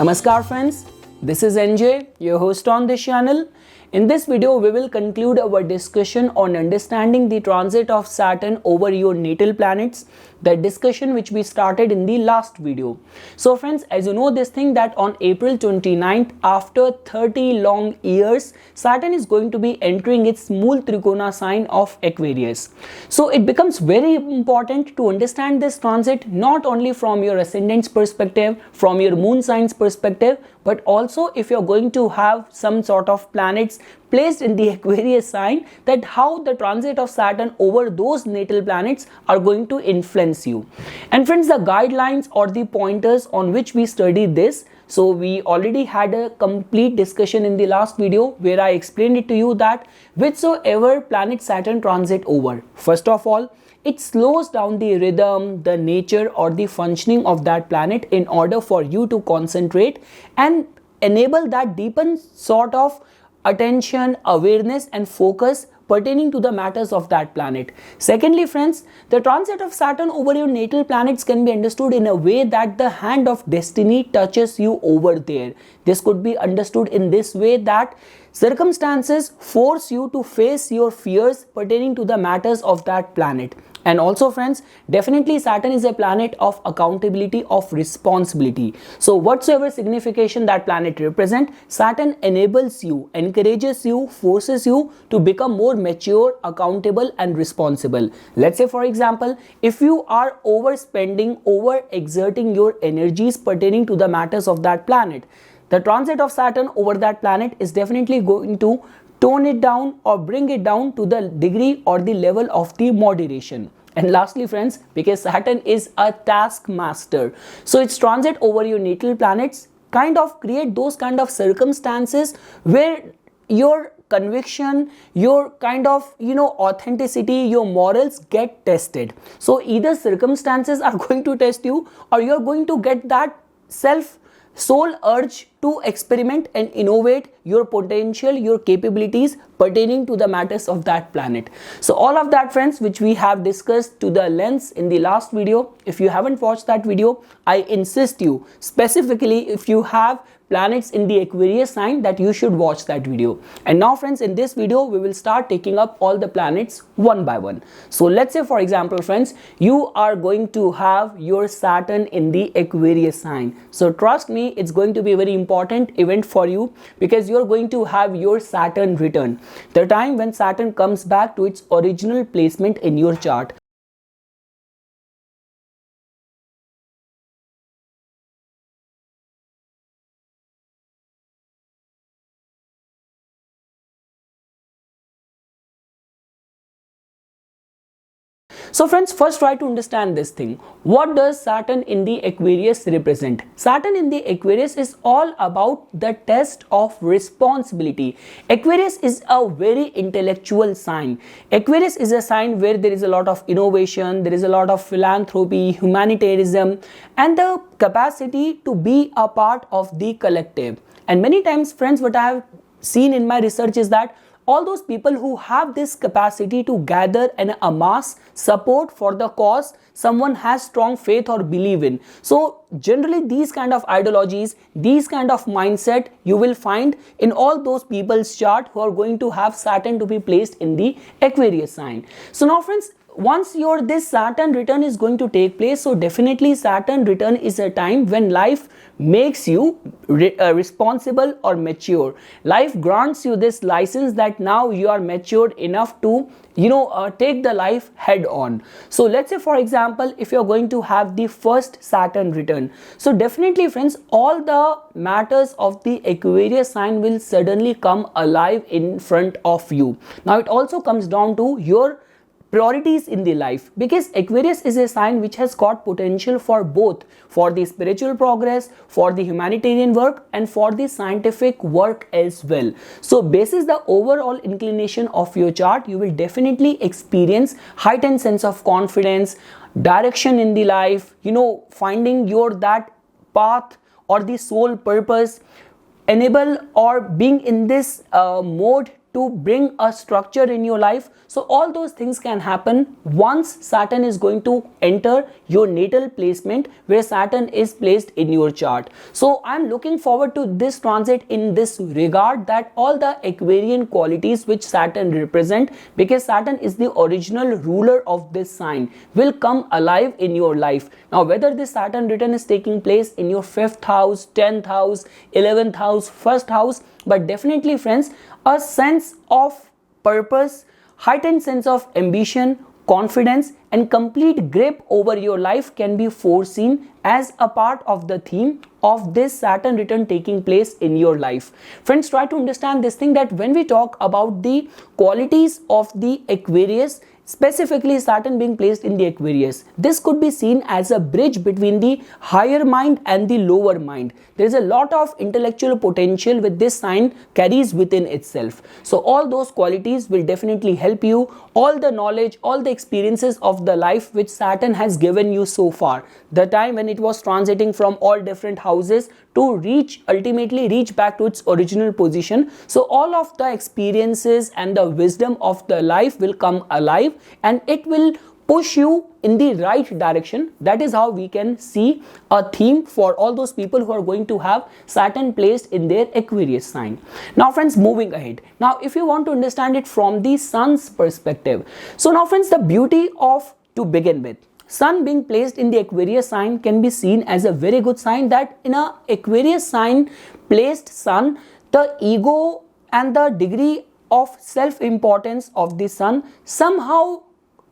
Namaskar friends, this is NJ, your host on this channel. In this video, we will conclude our discussion on understanding the transit of Saturn over your natal planets, the discussion which we started in the last video. So friends, as you know this thing that on April 29th, after 30 long years, Saturn is going to be entering its Mool Trikona sign of Aquarius. So it becomes very important to understand this transit not only from your ascendant's perspective, from your moon sign's perspective, but also if you're going to have some sort of planets placed in the Aquarius sign, that how the transit of Saturn over those natal planets are going to influence you. And friends, the guidelines or the pointers on which we studied this, so we already had a complete discussion in the last video where I explained it to you that whichsoever planet Saturn transit over, first of all, it slows down the rhythm, the nature or the functioning of that planet in order for you to concentrate and enable that deepened sort of attention, awareness and focus pertaining to the matters of that planet. Secondly friends, the transit of Saturn over your natal planets can be understood in a way that the hand of destiny touches you over there. This could be understood in this way that circumstances force you to face your fears pertaining to the matters of that planet. And also friends, definitely Saturn is a planet of accountability, of responsibility. So whatsoever signification that planet represents, Saturn enables you, encourages you, forces you to become more mature, accountable and responsible. Let's say for example, if you are overspending, overexerting your energies pertaining to the matters of that planet, the transit of Saturn over that planet is definitely going to tone it down or bring it down to the degree or the level of the moderation. And lastly friends, because Saturn is a taskmaster, so its transit over your natal planets kind of create those kind of circumstances where your conviction, your kind of authenticity, your morals get tested. So either circumstances are going to test you or you're going to get that soul urge to experiment and innovate your potential, your capabilities pertaining to the matters of that planet. So all of that friends which we have discussed to the length in the last video, if you haven't watched that video, I insist you, specifically if you have planets in the Aquarius sign, that you should watch that video. And now friends, in this video we will start taking up all the planets one by one. So let's say for example friends, you are going to have your Saturn in the Aquarius sign. So trust me, it's going to be a very important event for you because you're going to have your Saturn return, the time when Saturn comes back to its original placement in your chart. So friends, first try to understand this thing. What does Saturn in the Aquarius represent? Saturn in the Aquarius is all about the test of responsibility. Aquarius is a very intellectual sign. Aquarius is a sign where there is a lot of innovation, there is a lot of philanthropy, humanitarianism and the capacity to be a part of the collective. And many times friends, what I have seen in my research is that all those people who have this capacity to gather and amass support for the cause someone has strong faith or believe in. So generally these kind of ideologies, these kind of mindset you will find in all those people's chart who are going to have Saturn to be placed in the Aquarius sign. So now friends, once this Saturn return is going to take place, so definitely Saturn return is a time when life makes you responsible or mature. Life grants you this license that now you are matured enough to take the life head on. So let's say for example, if you're going to have the first Saturn return, so definitely friends, all the matters of the Aquarius sign will suddenly come alive in front of you. Now it also comes down to your priorities in the life, because Aquarius is a sign which has got potential for both, for the spiritual progress, for the humanitarian work and for the scientific work as well. So basis the overall inclination of your chart, you will definitely experience heightened sense of confidence, direction in the life, finding your that path or the soul purpose, enable or being in this mode to bring a structure in your life. So all those things can happen once Saturn is going to enter your natal placement where Saturn is placed in your chart. So I'm looking forward to this transit in this regard, that all the Aquarian qualities which Saturn represent, because Saturn is the original ruler of this sign, will come alive in your life. Now whether this Saturn return is taking place in your 5th house, 10th house, 11th house, 1st house, but definitely friends, a sense of purpose, heightened sense of ambition, confidence and complete grip over your life can be foreseen as a part of the theme of this Saturn return taking place in your life. Friends, try to understand this thing, that when we talk about the qualities of the Aquarius, specifically Saturn being placed in the Aquarius, this could be seen as a bridge between the higher mind and the lower mind. There is a lot of intellectual potential with this sign carries within itself. So all those qualities will definitely help you. All the knowledge, all the experiences of the life which Saturn has given you so far, the time when it was transiting from all different houses to ultimately reach back to its original position. So all of the experiences and the wisdom of the life will come alive and it will push you in the right direction. That is how we can see a theme for all those people who are going to have Saturn placed in their Aquarius sign. Now friends, moving ahead. Now if you want to understand it from the sun's perspective. So now friends, the beauty of, to begin with, Sun being placed in the Aquarius sign can be seen as a very good sign, that in a Aquarius sign placed Sun, the ego and the degree of self-importance of the Sun somehow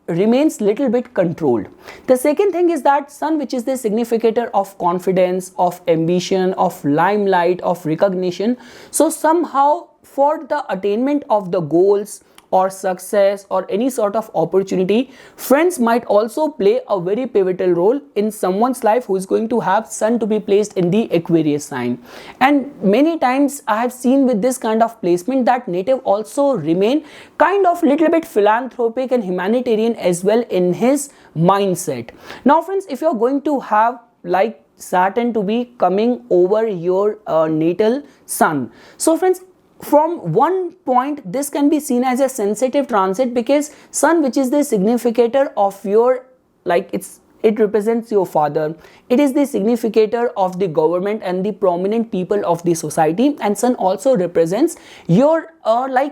remains little bit controlled. The second thing is that Sun, which is the significator of confidence, of ambition, of limelight, of recognition, so somehow for the attainment of the goals or success or any sort of opportunity, friends might also play a very pivotal role in someone's life who is going to have Sun to be placed in the Aquarius sign. And many times I have seen with this kind of placement that native also remain kind of little bit philanthropic and humanitarian as well in his mindset. Now friends, if you're going to have like Saturn to be coming over your natal Sun, so friends, from one point this can be seen as a sensitive transit, because Sun, which is the significator of your, like it represents your father, it is the significator of the government and the prominent people of the society, and Sun also represents your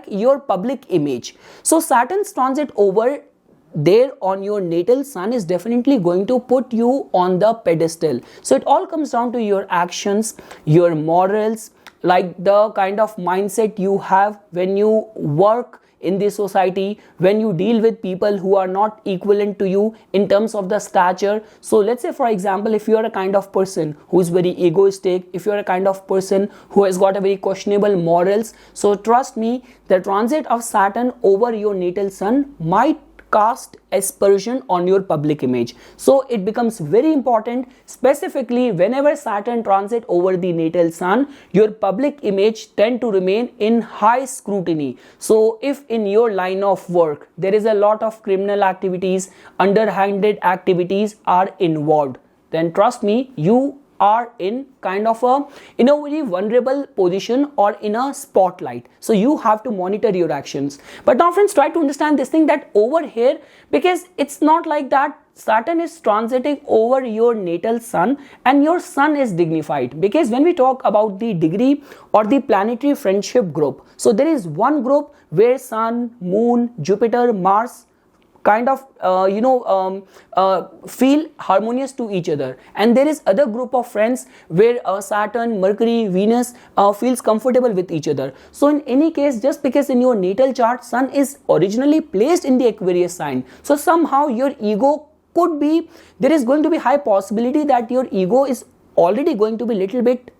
your public image. So Saturn's transit over there on your natal Sun is definitely going to put you on the pedestal. So it all comes down to your actions, your morals, like the kind of mindset you have when you work in the society, when you deal with people who are not equivalent to you in terms of the stature. So let's say for example, if you are a kind of person who is very egoistic, if you are a kind of person who has got a very questionable morals, so trust me, the transit of Saturn over your natal Sun might cast aspersion on your public image. So it becomes very important, specifically whenever Saturn transit over the natal Sun, your public image tend to remain in high scrutiny. So if in your line of work there is a lot of criminal activities, underhanded activities are involved, then trust me, you are in kind of a very vulnerable position or in a spotlight. So you have to monitor your actions. But now friends, try to understand this thing, that over here, because it's not like that Saturn is transiting over your natal Sun and your Sun is dignified, because when we talk about the degree or the planetary friendship group, so there is one group where Sun, Moon, Jupiter, Mars kind of feel harmonious to each other, and there is other group of friends where Saturn, Mercury, Venus feels comfortable with each other. So in any case, just because in your natal chart Sun is originally placed in the Aquarius sign, so somehow your ego could be, there is going to be high possibility that your ego is already going to be little bit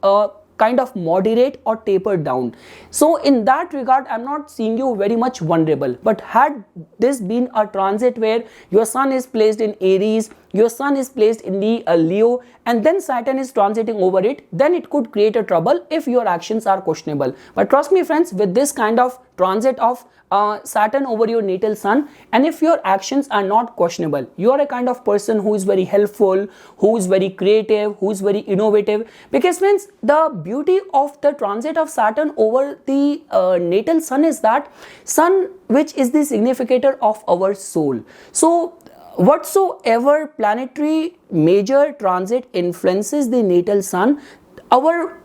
kind of moderate or tapered down. So in that regard, I'm not seeing you very much vulnerable. But had this been a transit where your Sun is placed in Aries, your sun is placed in the Leo, and then Saturn is transiting over it, then it could create a trouble if your actions are questionable. But trust me friends, with this kind of transit of Saturn over your natal sun, and if your actions are not questionable, you are a kind of person who is very helpful, who is very creative, who is very innovative. Because friends, the beauty of the transit of Saturn over the natal sun is that sun, which is the significator of our soul. So whatsoever planetary major transit influences the natal sun, our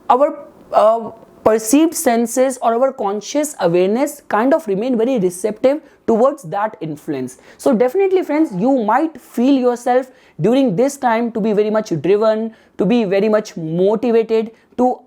perceived senses or our conscious awareness kind of remain very receptive towards that influence. So definitely friends, you might feel yourself during this time to be very much driven, to be very much motivated to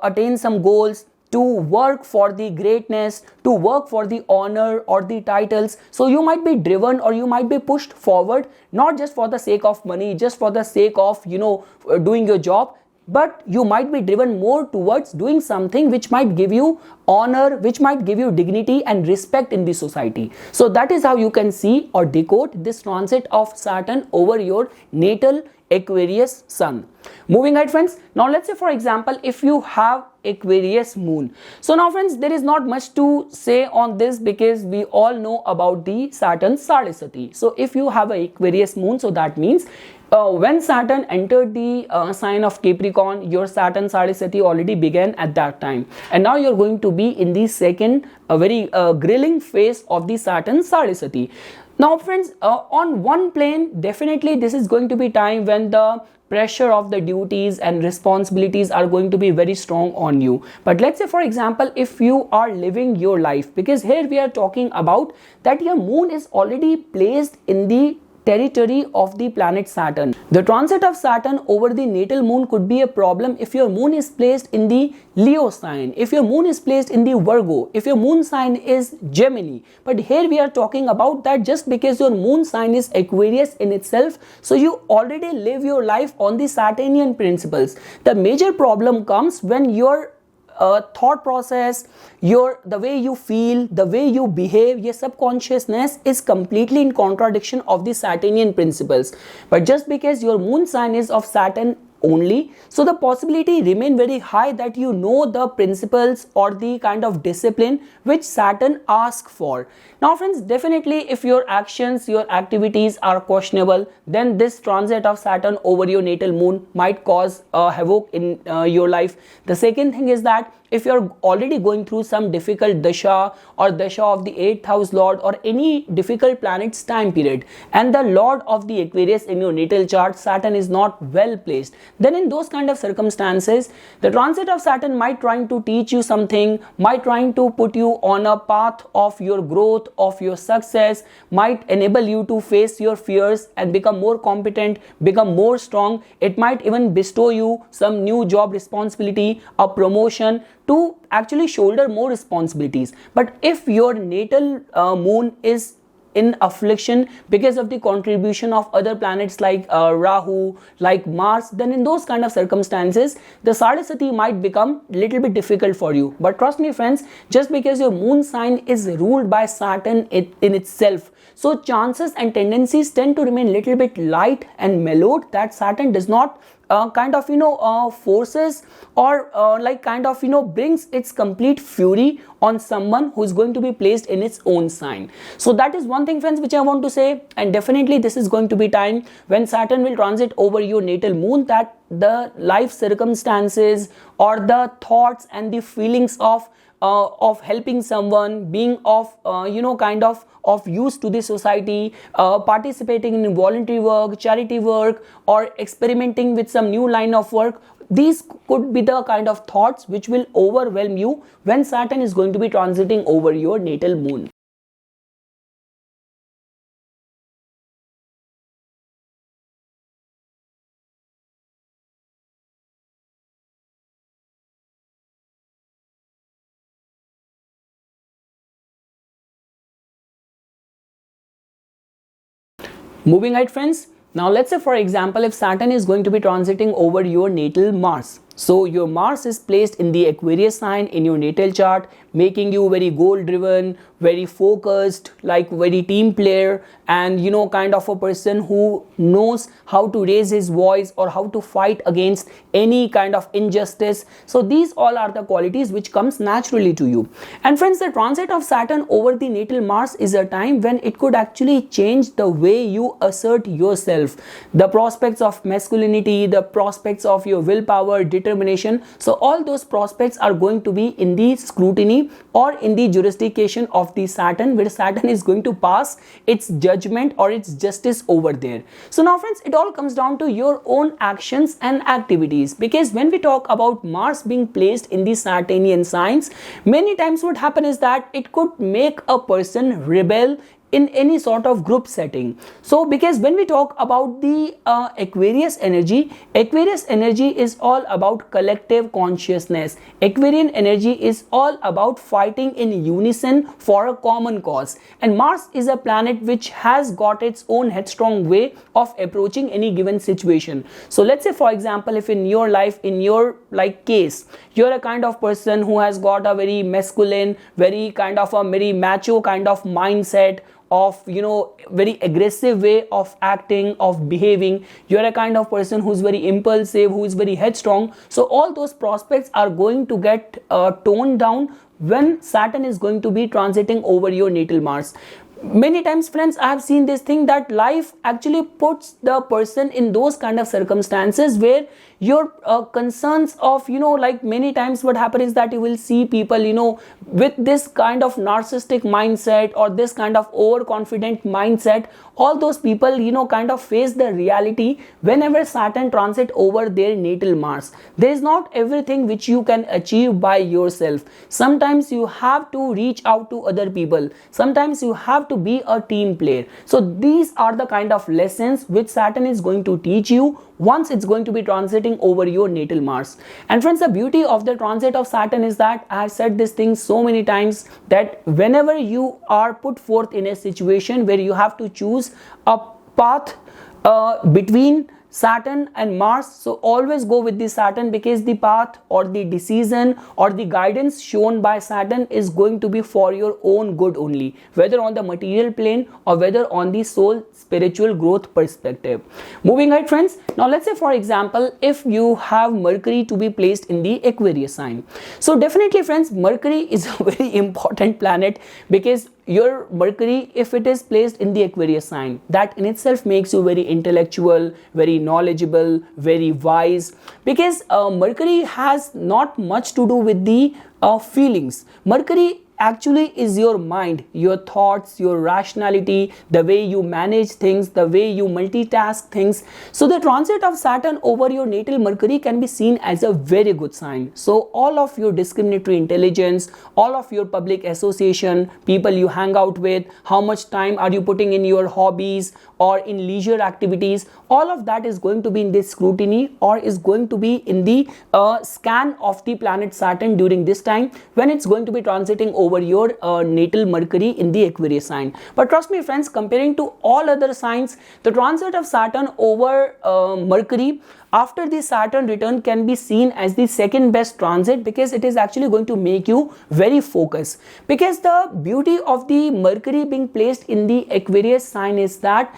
attain some goals, to work for the greatness, to work for the honor or the titles. So you might be driven or you might be pushed forward, not just for the sake of money, just for the sake of doing your job, but you might be driven more towards doing something which might give you honor, which might give you dignity and respect in the society. So that is how you can see or decode this transit of Saturn over your natal Aquarius sun. Moving ahead friends, now let's say for example if you have Aquarius moon. So now friends, there is not much to say on this because we all know about the Saturn Sadhisati. So if you have a Aquarius moon, so that means when Saturn entered the sign of Capricorn, your Saturn Sadhisati already began at that time, and now you're going to be in the second very grilling phase of the Saturn Sadhisati. Now friends, on one plane, definitely this is going to be time when the pressure of the duties and responsibilities are going to be very strong on you. But let's say for example, if you are living your life, because here we are talking about that your moon is already placed in the territory of the planet Saturn. The transit of Saturn over the natal moon could be a problem if your moon is placed in the Leo sign, if your moon is placed in the Virgo, if your moon sign is Gemini. But here we are talking about that just because your moon sign is Aquarius in itself, so you already live your life on the Saturnian principles. The major problem comes when your thought process, the way you feel, the way you behave, your subconsciousness is completely in contradiction of the Saturnian principles. But just because your moon sign is of Saturn only, so the possibility remain very high that you know the principles or the kind of discipline which Saturn asks for. Now friends, definitely if your actions, your activities are questionable, then this transit of Saturn over your natal moon might cause havoc in your life. The second thing is that if you're already going through some difficult dasha or dasha of the 8th house lord or any difficult planet's time period, and the lord of the Aquarius in your natal chart, Saturn, is not well placed, then in those kind of circumstances, the transit of Saturn might trying to teach you something, might trying to put you on a path of your growth, of your success, might enable you to face your fears and become more competent, become more strong. It might even bestow you some new job responsibility, a promotion, to actually shoulder more responsibilities. But if your natal moon is in affliction because of the contribution of other planets like Rahu, like Mars, then in those kind of circumstances, the Sadhisati might become little bit difficult for you. But trust me friends, just because your moon sign is ruled by Saturn in itself, so chances and tendencies tend to remain little bit light and mellowed, that Saturn does not forces or brings its complete fury on someone who is going to be placed in its own sign. So that is one thing friends which I want to say. And definitely this is going to be time when Saturn will transit over your natal moon, that the life circumstances or the thoughts and the feelings of helping someone, being of of use to the society, participating in voluntary work, charity work, or experimenting with some new line of work, these could be the kind of thoughts which will overwhelm you when Saturn is going to be transiting over your natal moon. Moving ahead friends, now let's say for example if Saturn is going to be transiting over your natal Mars. So your Mars is placed in the Aquarius sign in your natal chart, making you very goal driven, very focused, like very team player, and kind of a person who knows how to raise his voice or how to fight against any kind of injustice. So these all are the qualities which comes naturally to you. And friends, the transit of Saturn over the natal Mars is a time when it could actually change the way you assert yourself, the prospects of masculinity, the prospects of your willpower, determination. So all those prospects are going to be in the scrutiny or in the jurisdiction of the Saturn, where Saturn is going to pass its judgment or its justice over there. So now friends, it all comes down to your own actions and activities, because when we talk about Mars being placed in the Saturnian signs, many times what happen is that it could make a person rebel in any sort of group setting. So because when we talk about the Aquarius energy is all about collective consciousness. Aquarian energy is all about fighting in unison for a common cause, and Mars is a planet which has got its own headstrong way of approaching any given situation. So let's say, for example, if in your life, in your case, you're a kind of person who has got a very masculine, very kind of a very macho kind of mindset, of very aggressive way of acting, of behaving. You're a kind of person who's very impulsive, who is very headstrong. So all those prospects are going to get toned down when Saturn is going to be transiting over your natal Mars. Many times, friends, I have seen this thing that life actually puts the person in those kind of circumstances where your concerns of many times what happens is that you will see people with this kind of narcissistic mindset or this kind of overconfident mindset. All those people kind of face the reality whenever Saturn transit over their natal Mars. There is not everything which you can achieve by yourself. Sometimes you have to reach out to other people. Sometimes you have to be a team player. So these are the kind of lessons which Saturn is going to teach you once it's going to be transiting over your natal Mars. And friends, the beauty of the transit of Saturn is that I have said this thing so many times, that whenever you are put forth in a situation where you have to choose a path between Saturn and Mars, so always go with the Saturn, because the path or the decision or the guidance shown by Saturn is going to be for your own good only, whether on the material plane or whether on the soul spiritual growth perspective. Moving ahead, friends, now let's say, for example, if you have Mercury to be placed in the Aquarius sign. So definitely, friends, Mercury is a very important planet, because your Mercury, if it is placed in the Aquarius sign, that in itself makes you very intellectual, very knowledgeable, very wise, because Mercury has not much to do with the feelings. Mercury actually is your mind, your thoughts, your rationality, the way you manage things, the way you multitask things. So the transit of Saturn over your natal Mercury can be seen as a very good sign. So all of your discriminatory intelligence, all of your public association, people you hang out with, how much time are you putting in your hobbies or in leisure activities, all of that is going to be in this scrutiny or is going to be in the scan of the planet Saturn during this time when it's going to be transiting over your natal Mercury in the Aquarius sign. But trust me, friends, comparing to all other signs, the transit of Saturn over Mercury after the Saturn return can be seen as the second best transit, because it is actually going to make you very focused. Because the beauty of the Mercury being placed in the Aquarius sign is that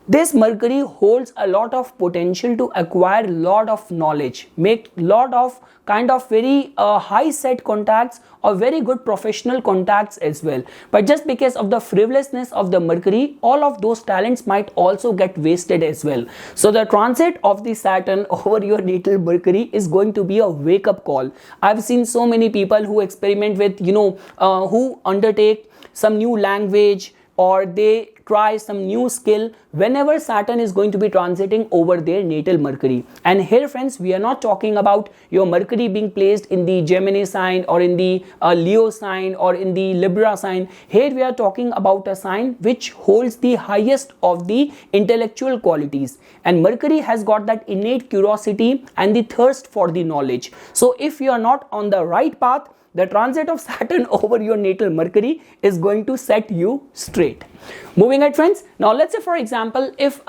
this Mercury holds a lot of potential to acquire a lot of knowledge, make lot of kind of very high set contacts or very good professional contacts as well. But just because of the frivolousness of the Mercury, all of those talents might also get wasted as well. So the transit of the Saturn over your natal Mercury is going to be a wake up call. I've seen so many people who experiment with, who undertake some new language, or they try some new skill whenever Saturn is going to be transiting over their natal Mercury. And here, friends, we are not talking about your Mercury being placed in the Gemini sign or in the Leo sign or in the Libra sign. Here we are talking about a sign which holds the highest of the intellectual qualities, and Mercury has got that innate curiosity and the thirst for the knowledge. So if you are not on the right path, the transit of Saturn over your natal Mercury is going to set you straight. Moving ahead, friends. Now let's say, for example, if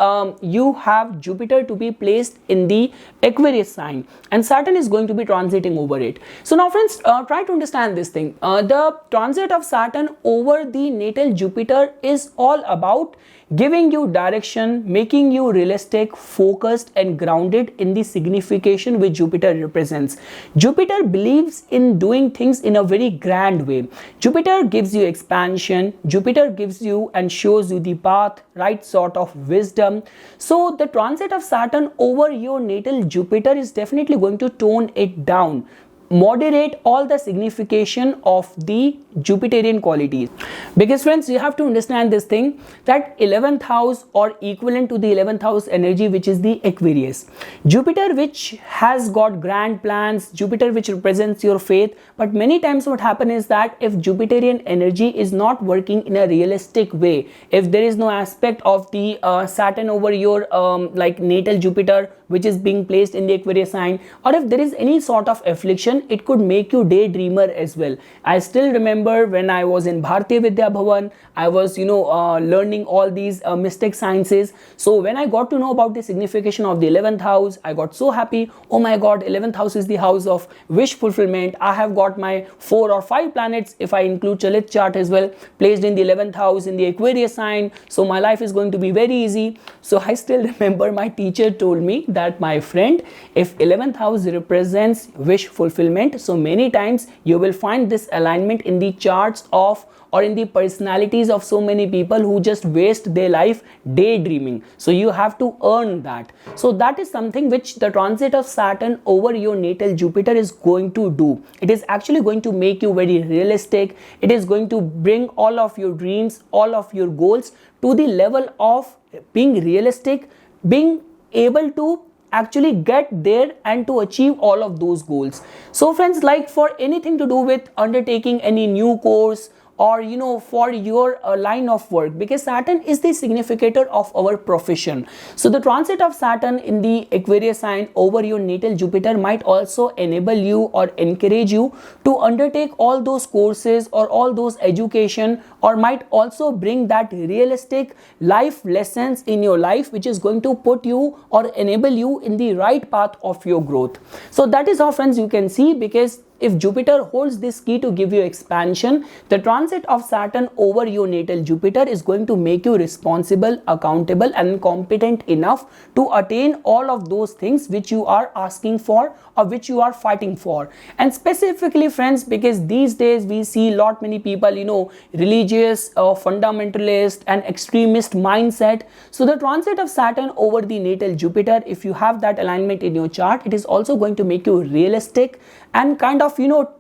you have Jupiter to be placed in the Aquarius sign and Saturn is going to be transiting over it. So now, friends, try to understand this thing. The transit of Saturn over the natal Jupiter is all about giving you direction, making you realistic, focused and grounded in the signification which Jupiter represents. Jupiter believes in doing things in a very grand way. Jupiter gives you expansion. Jupiter gives you and shows you the path, right sort of wisdom. So the transit of Saturn over your natal Jupiter is definitely going to tone it down, moderate all the signification of the Jupiterian qualities. Because friends, you have to understand this thing, that 11th house or equivalent to the 11th house energy, which is the Aquarius, Jupiter which has got grand plans, Jupiter which represents your faith. But many times what happens is that if Jupiterian energy is not working in a realistic way, if there is no aspect of the Saturn over your like natal Jupiter which is being placed in the Aquarius sign, or if there is any sort of affliction, it could make you daydreamer as well. I still remember when I was in Bharatiya Vidya Bhavan, I was learning all these mystic sciences. So when I got to know about the signification of the 11th house, I got so happy. Oh my god, 11th house is the house of wish fulfillment. I have got my 4 or 5 planets, if I include Chalit chart as well, placed in the 11th house in the Aquarius sign. So my life is going to be very easy. So I still remember my teacher told me that, my friend, if 11th house represents wish fulfillment, so many times you will find this alignment in the charts of or in the personalities of so many people who just waste their life daydreaming. So you have to earn that. So that is something which the transit of Saturn over your natal Jupiter is going to do. It is actually going to make you very realistic. It is going to bring all of your dreams, all of your goals to the level of being realistic, being able to actually get there and to achieve all of those goals. So friends, like for anything to do with undertaking any new course, or for your line of work, because Saturn is the significator of our profession. So the transit of Saturn in the Aquarius sign over your natal Jupiter might also enable you or encourage you to undertake all those courses or all those education, or might also bring that realistic life lessons in your life which is going to put you or enable you in the right path of your growth. So that is how, friends, you can see, because if Jupiter holds this key to give you expansion, the transit of Saturn over your natal Jupiter is going to make you responsible, accountable and competent enough to attain all of those things which you are asking for or which you are fighting for. And specifically, friends, because these days we see lot many people, religious, fundamentalist and extremist mindset. So the transit of Saturn over the natal Jupiter, if you have that alignment in your chart, it is also going to make you realistic and kind of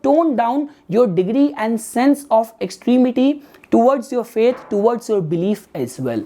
tone down your degree and sense of extremity towards your faith, towards your belief as well.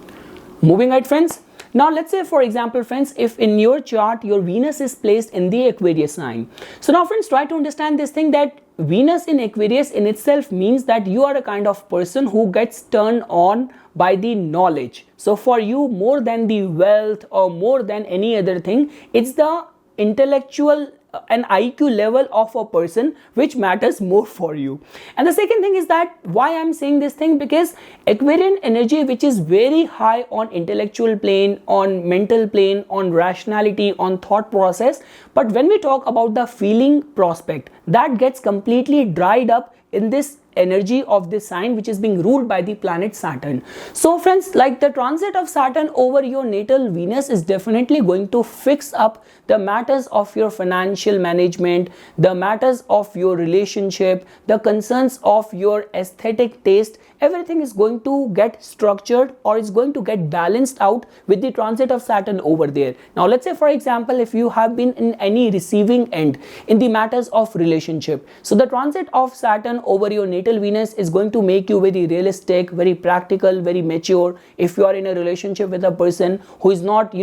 Moving ahead, friends. Now let's say, for example, friends, if in your chart your Venus is placed in the Aquarius sign. So now, friends, try to understand this thing, that Venus in Aquarius in itself means that you are a kind of person who gets turned on by the knowledge. So for you, more than the wealth or more than any other thing, it's the intellectual an IQ level of a person which matters more for you. And the second thing is that, why I'm saying this thing, because Aquarian energy, which is very high on intellectual plane, on mental plane, on rationality, on thought process, but when we talk about the feeling prospect, that gets completely dried up in this energy of this sign which is being ruled by the planet Saturn. So friends, like the transit of Saturn over your natal Venus is definitely going to fix up the matters of your financial management, the matters of your relationship, the concerns of your aesthetic taste. Everything is going to get structured or is going to get balanced out with the transit of Saturn over there. Now let's say, for example, if you have been in any receiving end in the matters of relationship, so the transit of Saturn over your natal Venus is going to make you very realistic, very practical, very mature. If you are in a relationship with a person who is not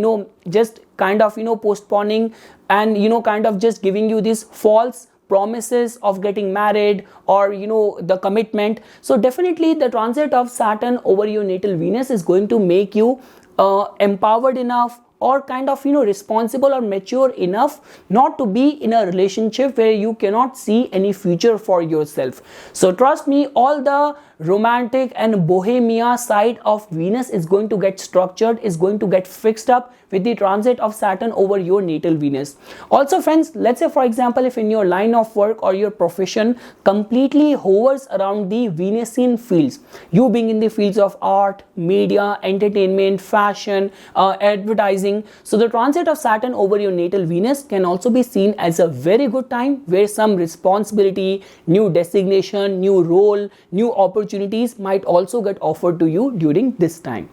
just kind of postponing and kind of just giving you these false promises of getting married or the commitment, so definitely the transit of Saturn over your natal Venus is going to make you empowered enough or kind of responsible or mature enough not to be in a relationship where you cannot see any future for yourself. So trust me, all the romantic and bohemia side of Venus is going to get structured, is going to get fixed up with the transit of Saturn over your natal Venus. Also friends, let's say for example, if in your line of work or your profession completely hovers around the Venusian fields, you being in the fields of art, media, entertainment, fashion, advertising, so the transit of Saturn over your natal Venus can also be seen as a very good time where some responsibility, new designation, new role, new opportunities might also get offered to you during this time.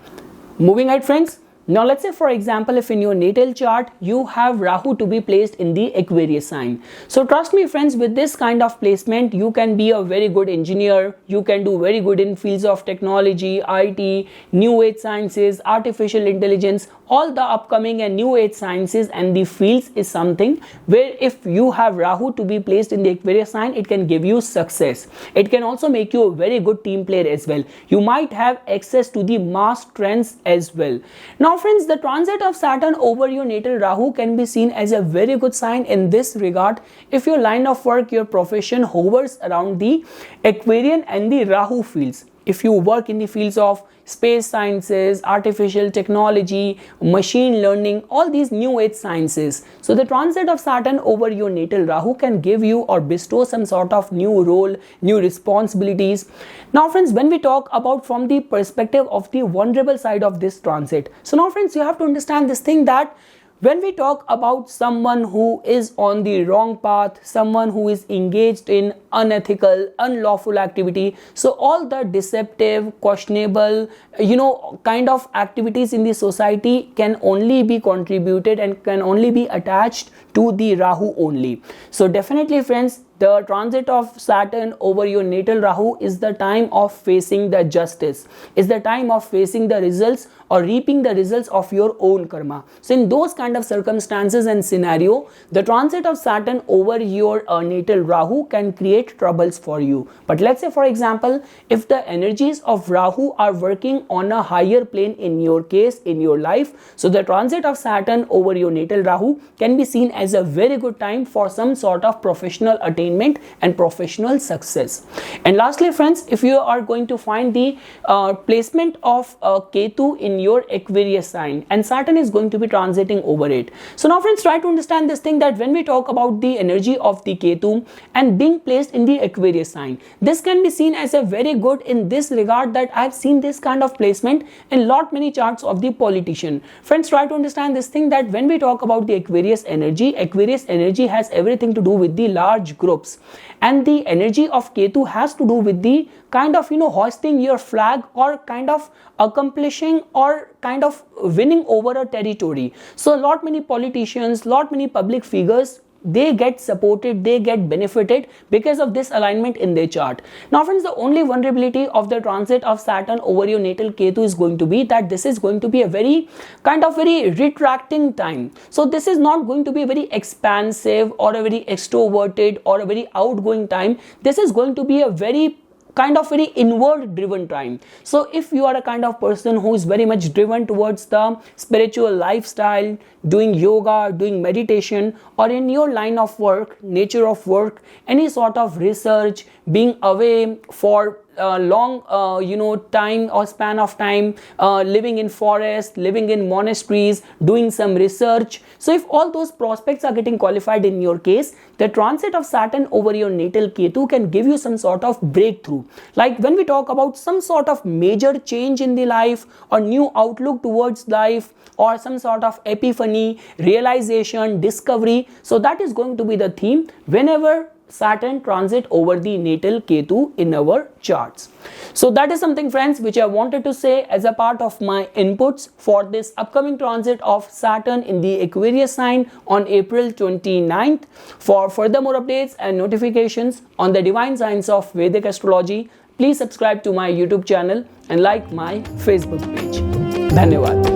Moving ahead friends, now let's say for example, if in your natal chart you have Rahu to be placed in the Aquarius sign. So trust me friends, with this kind of placement you can be a very good engineer, you can do very good in fields of technology, IT, new age sciences, artificial intelligence, all the upcoming and new age sciences and the fields is something where if you have Rahu to be placed in the Aquarius sign, it can give you success. It can also make you a very good team player as well. You might have access to the mass trends as well. Now friends, the transit of Saturn over your natal Rahu can be seen as a very good sign in this regard if your line of work, your profession hovers around the Aquarian and the Rahu fields. If you work in the fields of space sciences, artificial technology, machine learning, all these new age sciences. So the transit of Saturn over your natal Rahu can give you or bestow some sort of new role, new responsibilities. Now friends, when we talk about from the perspective of the vulnerable side of this transit, so now friends, you have to understand this thing that when we talk about someone who is on the wrong path, someone who is engaged in unethical, unlawful activity, so all the deceptive, questionable, kind of activities in the society can only be contributed and can only be attached to the Rahu only. So definitely friends, the transit of Saturn over your natal Rahu is the time of facing the justice, is the time of facing the results or reaping the results of your own karma. So in those kind of circumstances and scenario, the transit of Saturn over your natal Rahu can create troubles for you. But let's say for example, if the energies of Rahu are working on a higher plane in your case, in your life, so the transit of Saturn over your natal Rahu can be seen as a very good time for some sort of professional attainment and professional success. And lastly friends, if you are going to find the placement of Ketu in your Aquarius sign and Saturn is going to be transiting over it. So now friends, try to understand this thing that when we talk about the energy of the Ketu and being placed in the Aquarius sign, this can be seen as a very good in this regard that I've seen this kind of placement in lot many charts of the politician. Friends, try to understand this thing that when we talk about the Aquarius energy has everything to do with the large groups, and the energy of Ketu has to do with the kind of hoisting your flag or kind of accomplishing or kind of winning over a territory. So a lot many politicians, lot many public figures, they get supported, they get benefited because of this alignment in their chart. Now friends, the only vulnerability of the transit of Saturn over your natal Ketu is going to be that this is going to be a very retracting time. So this is not going to be a very expansive or a very extroverted or a very outgoing time. This is going to be a very inward driven time. So if you are a kind of person who is very much driven towards the spiritual lifestyle, doing yoga, doing meditation, or in your line of work, nature of work, any sort of research, being away for long time or span of time, living in forest, living in monasteries, doing some research. So if all those prospects are getting qualified in your case, the transit of Saturn over your natal Ketu can give you some sort of breakthrough. Like when we talk about some sort of major change in the life or new outlook towards life or some sort of epiphany, realization, discovery, so that is going to be the theme whenever Saturn transit over the natal Ketu in our charts. So that is something friends which I wanted to say as a part of my inputs for this upcoming transit of Saturn in the Aquarius sign on April 29th. For further more updates and notifications on the divine science of Vedic astrology, please subscribe to my YouTube channel and like my Facebook page. Dhanyavad.